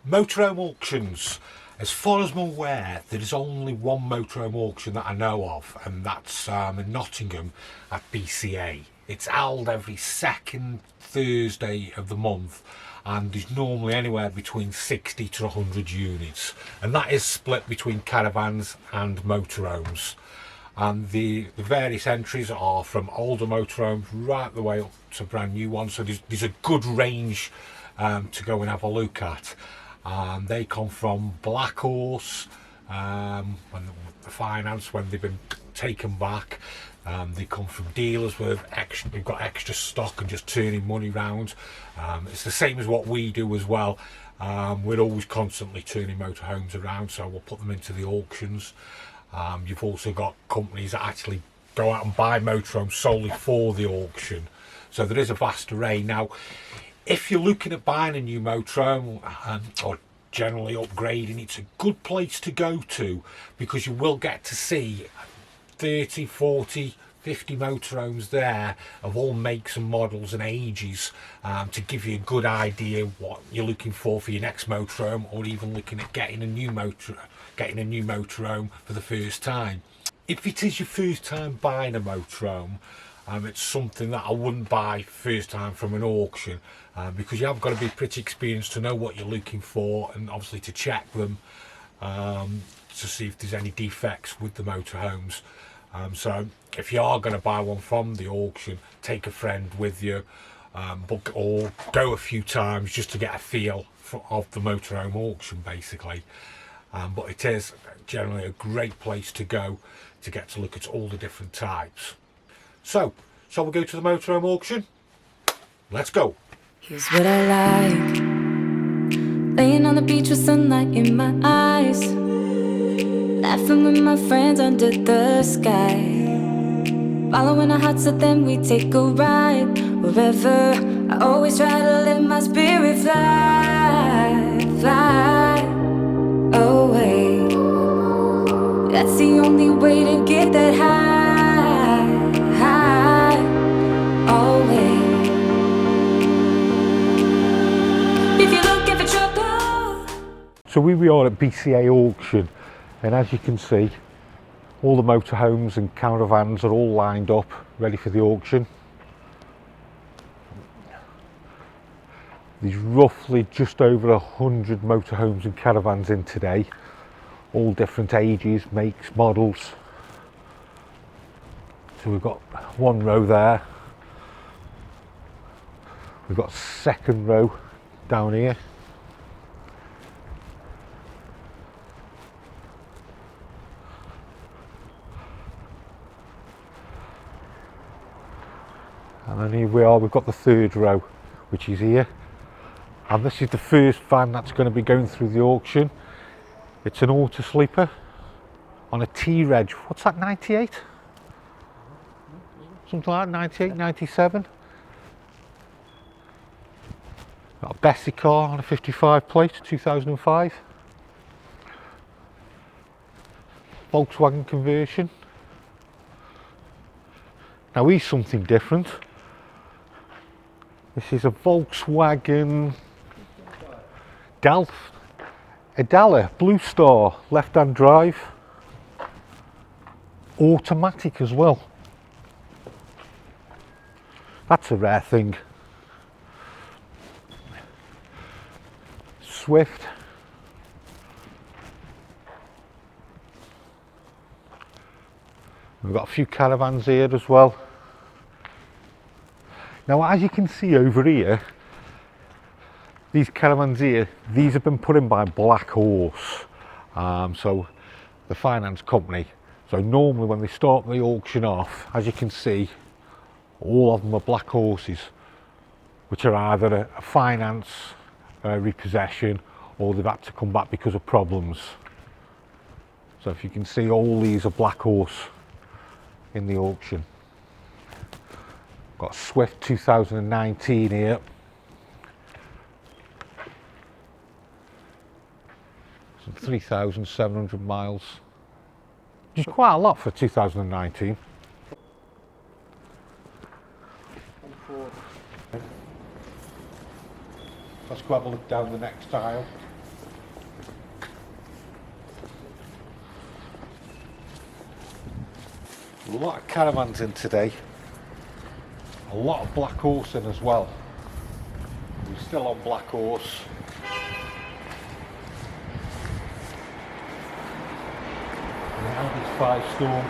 Motorhome auctions. As far as I'm aware, there is only one motorhome auction that I know of, and that's in Nottingham at BCA. It's held every second Thursday of the month, and there's normally anywhere between 60 to 100 units, and that is split between caravans and motorhomes. And the various entries are from older motorhomes right the way up to brand new ones, so there's a good range to go and have a look at. They come from Black Horse, when the finance, when they've been taken back. They come from dealers where they've got extra stock and just turning money round. It's the same as what we do as well. We're always constantly turning motorhomes around, so we'll put them into the auctions. You've also got companies that actually go out and buy motorhomes solely for the auction. So there is a vast array. Now, if you're looking at buying a new motorhome or generally upgrading, it's a good place to go to, because you will get to see 30, 40, 50 motorhomes there of all makes and models and ages, to give you a good idea what you're looking for your next motorhome, or even looking at getting a new motorhome for the first time. If it is your first time buying a motorhome, it's something that I wouldn't buy first time from an auction, because you have got to be pretty experienced to know what you're looking for, and obviously to check them to see if there's any defects with the motorhomes. So if you are going to buy one from the auction, take a friend with you, or go a few times just to get a feel of the motorhome auction basically. But it is generally a great place to go to get to look at all the different types. So, shall we go to the motorhome auction? Let's go. Here's what I like. Laying on the beach with sunlight in my eyes, laughing with my friends under the sky, following our hearts, so then we take a ride. Wherever, I always try to let my spirit fly, fly away. That's the only way to get that high, high, always. If you're looking for trouble. So we are at BCA auction, and as you can see, all the motorhomes and caravans are all lined up ready for the auction. There's roughly just over 100 motorhomes and caravans in today, all different ages, makes, models. So we've got one row there, we've got second row down here, and then here we are, we've got the third row, which is here, and this is the first van that's going to be going through the auction. It's an auto sleeper on a T-Reg, what's that, 98? Something like that, 98, 97. Got a Bessie car on a 55 plate, 2005. Volkswagen conversion. Now here's something different. This is a Volkswagen Idala Blue Star, left-hand drive, automatic as well. That's a rare thing. Swift. We've got a few caravans here as well. Now, as you can see over here, these caravans here, these have been put in by Black Horse, so the finance company. So normally when they start the auction off, as you can see, all of them are Black Horses, which are either a finance repossession, or they've had to come back because of problems. So if you can see, all these are Black Horse in the auction. Got Swift 2019 here. Some 3,700 miles. Which is quite a lot for 2019. Let's go have a look down the next aisle. A lot of caravans in today. A lot of Black Horse in as well. We're still on Black Horse. Now it's Firestorm.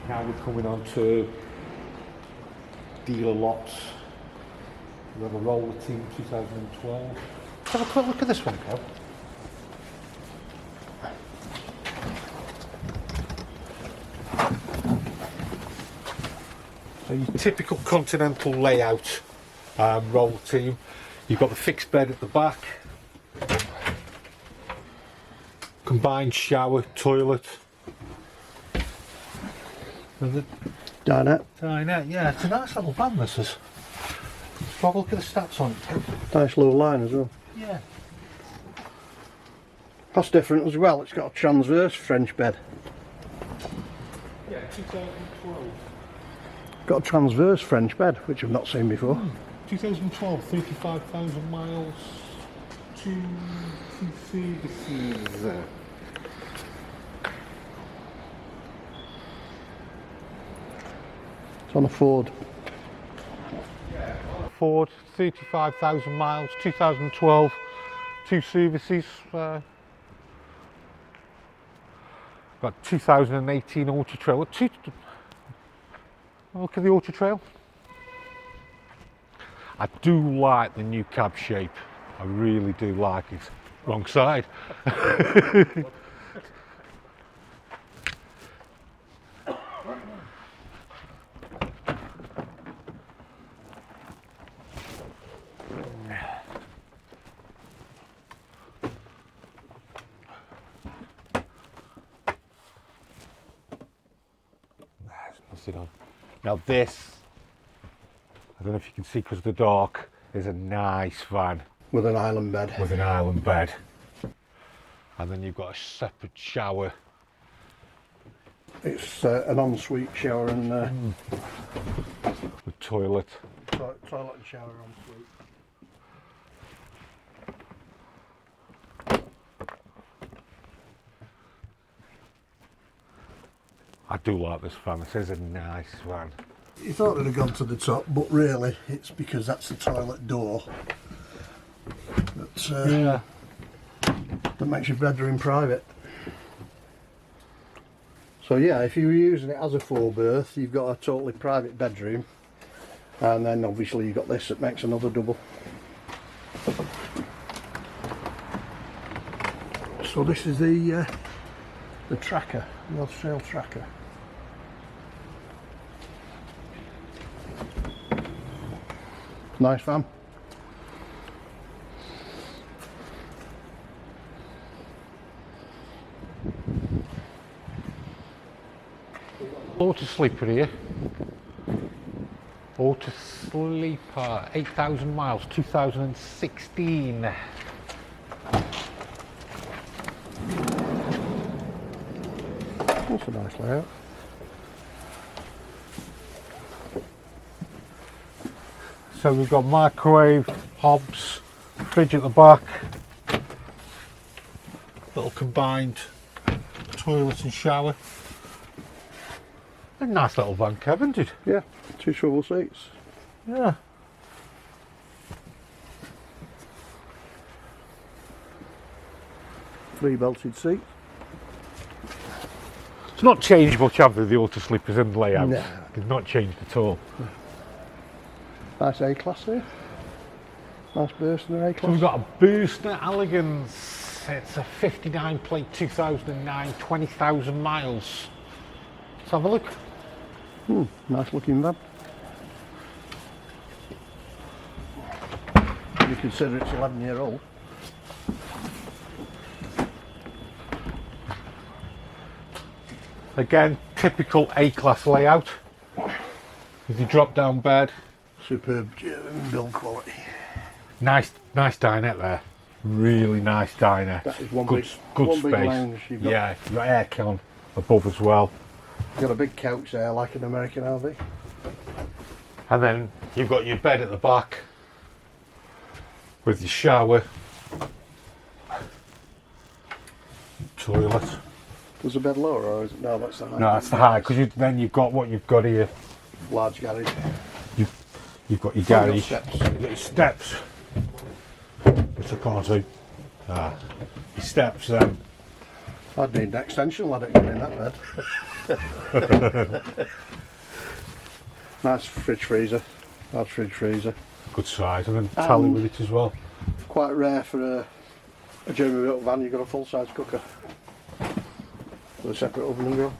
Now we're coming on to dealer lots. We have a roller team 2012. Let's have a quick look at this one, Kev. So your typical continental layout roller team. You've got the fixed bed at the back, combined shower, toilet. Dinette. Dinette, yeah, it's a nice little van this is. Let's have a look at the stats on it. Nice low line as well. Yeah. That's different as well, it's got a transverse French bed. Yeah, 2012. Got a transverse French bed, which I've not seen before. 2012, 35,000 miles. Two services. It's on a Ford. Ford, 35,000 miles, 2012, 2 services. Got 2018 Auto Trail. Look at the Auto Trail. I do like the new cab shape. I really do like it. Wrong side. On. Now this, I don't know if you can see because of the dark, is a nice van. With an island bed. With an island bed. And then you've got a separate shower. It's an ensuite shower and the toilet. Toilet and shower ensuite. I do like this van, this is a nice van. You thought it'd have gone to the top, but really it's because that's the toilet door that makes your bedroom private. So yeah, if you were using it as a 4-berth, you've got a totally private bedroom, and then obviously you've got this that makes another double. So this is the tracker, the North Trail tracker. Nice van. Auto sleeper here. Auto sleeper, 8,000 miles, 2016. That's a nice layout. So we've got microwave, hobs, fridge at the back, little combined toilet and shower. A nice little van, Kevin, did? Yeah, 2 swivel seats. Yeah. 3 belted seats. It's not changed much, have they, the auto sleepers and layout? No. It's not changed at all. Nice A-class here. Nice Burstner A-class. So we've got a Burstner Elegance. It's a 59 plate 2009, 20,000 miles. Let's have a look. Nice looking van. You consider it's 11-year-old. Again, typical A-class layout. With your drop-down bed. Superb build quality. Nice dinette there. Really nice dinette. That is one good big space. lounge. You've got, Yeah, you've got aircon above as well. You've got a big couch there, like an American RV. And then you've got your bed at the back with your shower. toilet. Was the bed lower or is it? No, that's the high. No, that's the high, because then you've got what you've got here. Large garage. You've got your Oh, garage. steps. You've got your steps. Which I can't do. Your steps then. I'd need an extension ladder getting in that bed. Nice fridge freezer. Large fridge freezer. Good size, and then tally with it as well. Quite rare for a German built van, you've got a full size cooker. With a separate oven and grill.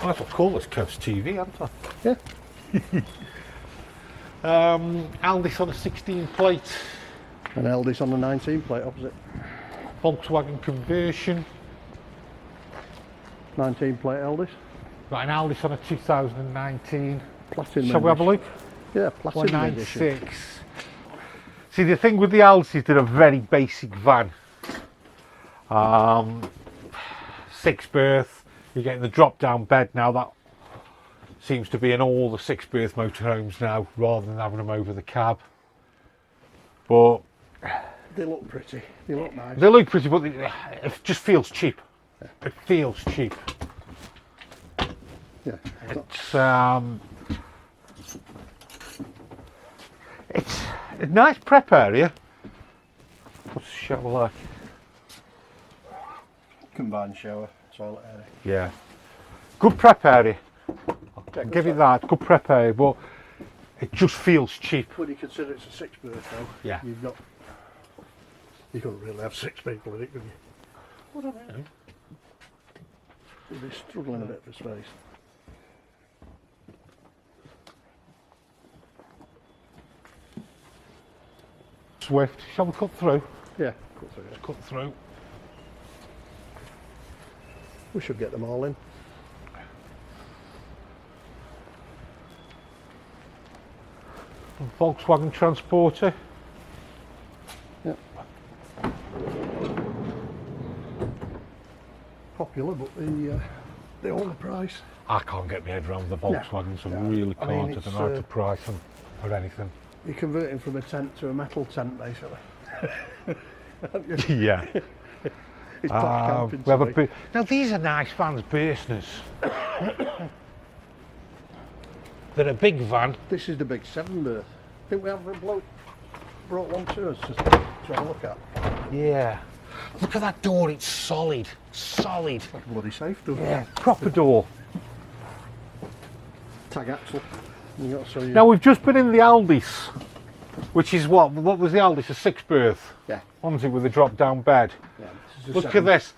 Oh, that's what call this Kev's TV, haven't I? Yeah. Aldis on a 16 plate. And Eldis on the 19 plate opposite. Volkswagen conversion. 19 plate Eldis. Got an Aldis on a 2019. Platinum. Shall we have a look? Yeah, platinum edition. 196. See, the thing with the Aldis is they're a very basic van. 6 berth. You're getting the drop down bed now. That seems to be in all the 6 berth motorhomes now, rather than having them over the cab. But They look pretty. They look nice. they look pretty, but it just feels cheap. It feels cheap. Yeah. It's a nice prep area. What's the shower like? Combined shower, toilet area. Yeah. Good prep area. Yeah, Give it that. Good prep area, but it just feels cheap. When you consider it's a 6 berth though, Yeah. You couldn't really have 6 people in it, could you? I don't know. You'd be struggling a bit for space. Swift. Shall we cut through? Yeah, cut through it. Cut through. We should get them all in. Volkswagen Transporter. Yeah. Popular, but the only price. I can't get my head around the Volkswagens. I really I can't. mean, I don't know how to price them or anything. You're converting from a tent to a metal tent, basically. Yeah. It's posh camping We have to a me. bit. Now these are nice vans, Bursners. They're a big van. This is the big 7 berth. I think we have a bloke brought one to us to have a look at. Yeah. Look at that door. It's solid. Solid. Like a bloody safe, doesn't Yeah. it? Proper door. Tag axle. You got so you. Now we've just been in the Aldis, which is what? What was the Aldis? A 6 berth. Yeah. Wasn't it, with a drop down bed? Yeah, this is a Look 7. at this.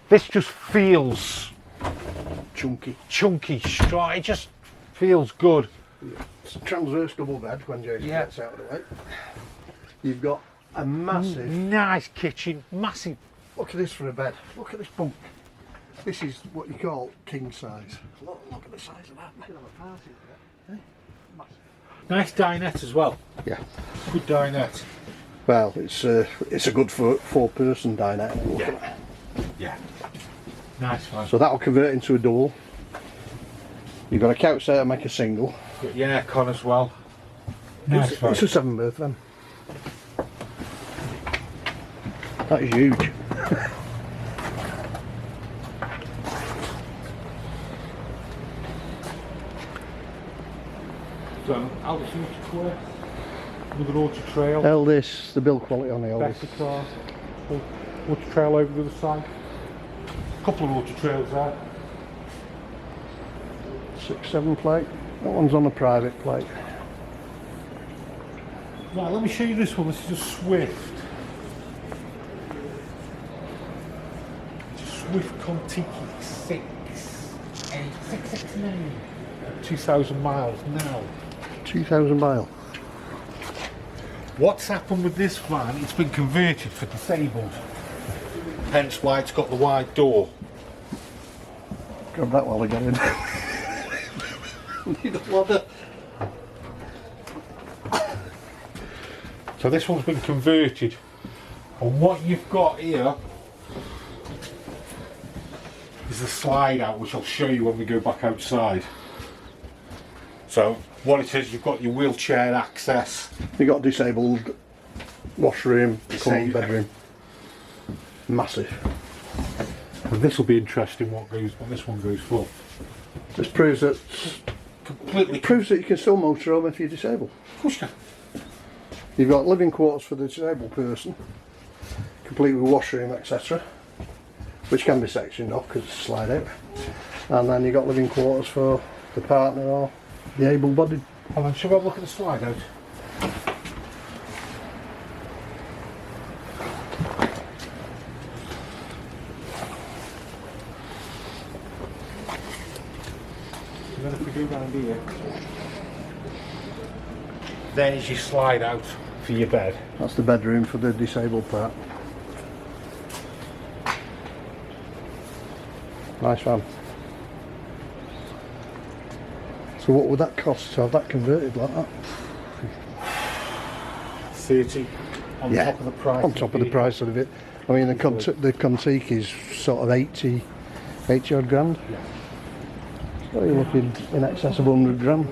This just feels Chunky. chunky, strong. It just feels good. It's a transverse double bed when Jason Yeah. gets out of the way. You've got a massive. Nice kitchen. Massive. Look at this for a bed. Look at this bunk. This is what you call king size. Look at the size of that. You could have a party with that. Massive. Nice dinette as well. Yeah. Good dinette. Well, it's a good 4-person dinette. Look at that. Yeah. Nice one. So that'll convert into a double. You've got a couch there to make a single. Yeah, con as well. Nice one. It's a 7 berth then. That is huge. So, Aldis Square. Another auto trail. Eldis, the build quality on the Eldis. Better car. Auto trail over the other side. Couple of auto trails there. 6-7 plate. That one's on a private plate. Right, let me show you this one. This is a Swift. It's a Swift Contiki 669. 2,000 miles now. 2,000 mile. What's happened with this van? It's been converted for disabled. Hence why it's got the wide door. Grab that while I get in. Need a ladder. So this one's been converted. And what you've got here is the slide out, which I'll show you when we go back outside. So what it is, you've got your wheelchair access. You got a disabled washroom, common Disabled. bedroom. Massive. And this will be interesting what this one goes for. This proves that Completely. you can still motorhome if you're disabled. Of course you can. You've got living quarters for the disabled person, complete with washroom, etc., which can be sectioned off because it's slide out. And then you've got living quarters for the partner or the able-bodied. Hold on, shall we have a look at the slide out? Then if we go round here, there's your slide out for your bed. That's the bedroom for the disabled part. Nice van. So what would that cost to have that converted like that? 30 on top of the price. On top of the price of it. I mean, the Contique is sort of 80 odd grand. Yeah. So you're looking in excess of 100 grand.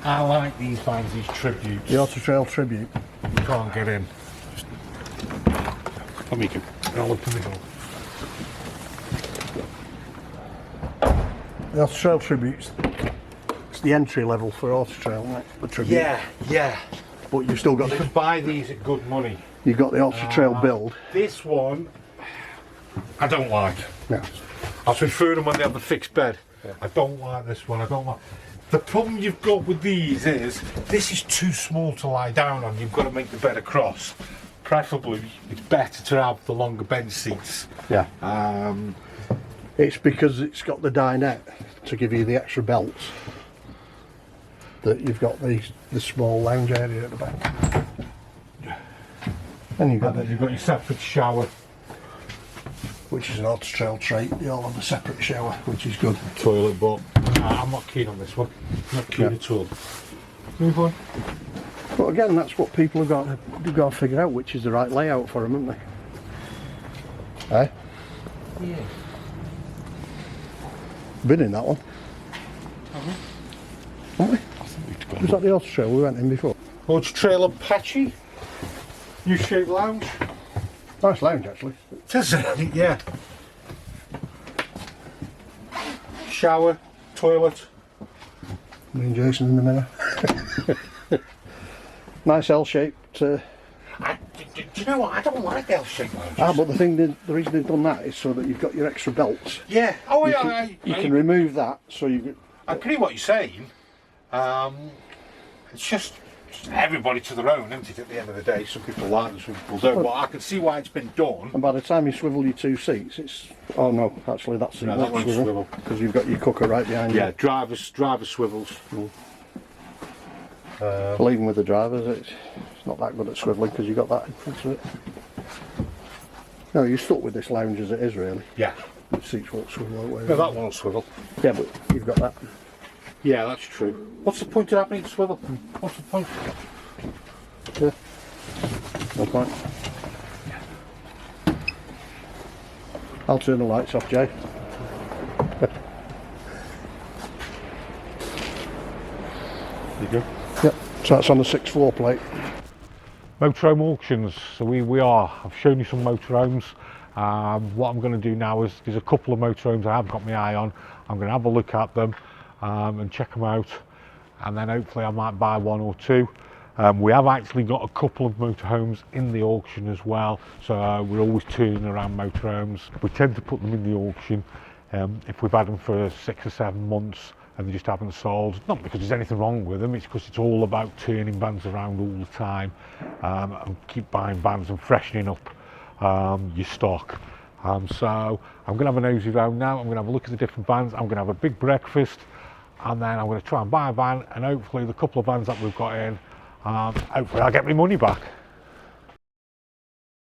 I like these vans, these tributes. The Auto Trail Tribute. You can't get in. Let me go. I'll open the door. The Auto Trail Tribute, it's the entry level for Auto Trail, right? The Tribute. Yeah. But you've still got You can buy these at good money. you've got the Auto Trail build. This one, I don't like. Yeah. I prefer them when they have the fixed bed. I don't like this one. I don't like. The problem you've got with these is this is too small to lie down on. You've got to make the bed across. Preferably, it's better to have the longer bench seats. Yeah. Um, It's because it's got the dinette to give you the extra belts that you've got the small lounge area at the back. And you've got and then you've got your separate shower. which is an Auto Trail trait. They all have a separate shower, which is good. Toilet, but I'm not keen on this one. Not keen at all. Move on. But again, that's what people have got to figure out, which is the right layout for them, haven't they? Eh? Yeah. Been in that one, haven't we? I think we've Was that the Auto Trail we went in before? Auto Trail Apache. U-shaped lounge. Nice lounge, actually. It is, yeah. Shower, toilet. Me and Jason in the mirror. Nice L-shaped. Do you know what? I don't like L-shaped lounges. But the reason they've done that is so that you've got your extra belts. Yeah. Oh, You yeah. can, you can remove that, so you. I agree what you're saying. It's just everybody to their own, isn't it? At the end of the day, some people like them, some people don't. But I can see why it's been done. And by the time you swivel your two seats, it's. Oh no, actually that seat No, that won't won't swivel. because you've got your cooker right behind Yeah, you. driver swivels. Well, even with the drivers, it's not that good at swivelling because you've got that in front of it. No, you're stuck with this lounge as it is, really. Yeah. The seats won't swivel that way. No, that one will swivel. Yeah, but you've got that. Yeah, that's true. What's the point of having it swivel? What's the point? Yeah. No point. I'll turn the lights off, Jay. There you go. Yep. So that's on the 6th floor plate. Motorhome auctions. So I've shown you some motorhomes. What I'm going to do now is there's a couple of motorhomes I have got my eye on. I'm going to have a look at them and check them out, and then hopefully I might buy one or two. We have actually got a couple of motorhomes in the auction as well, so we're always turning around motorhomes. We tend to put them in the auction if we've had them for 6 or 7 months and they just haven't sold. Not because there's anything wrong with them, it's because it's all about turning vans around all the time and keep buying vans and freshening up your stock. So I'm going to have a nosy round now. I'm going to have a look at the different vans. I'm going to have a big breakfast, and then I'm going to try and buy a van, and hopefully the couple of vans that we've got in, hopefully I'll get my money back.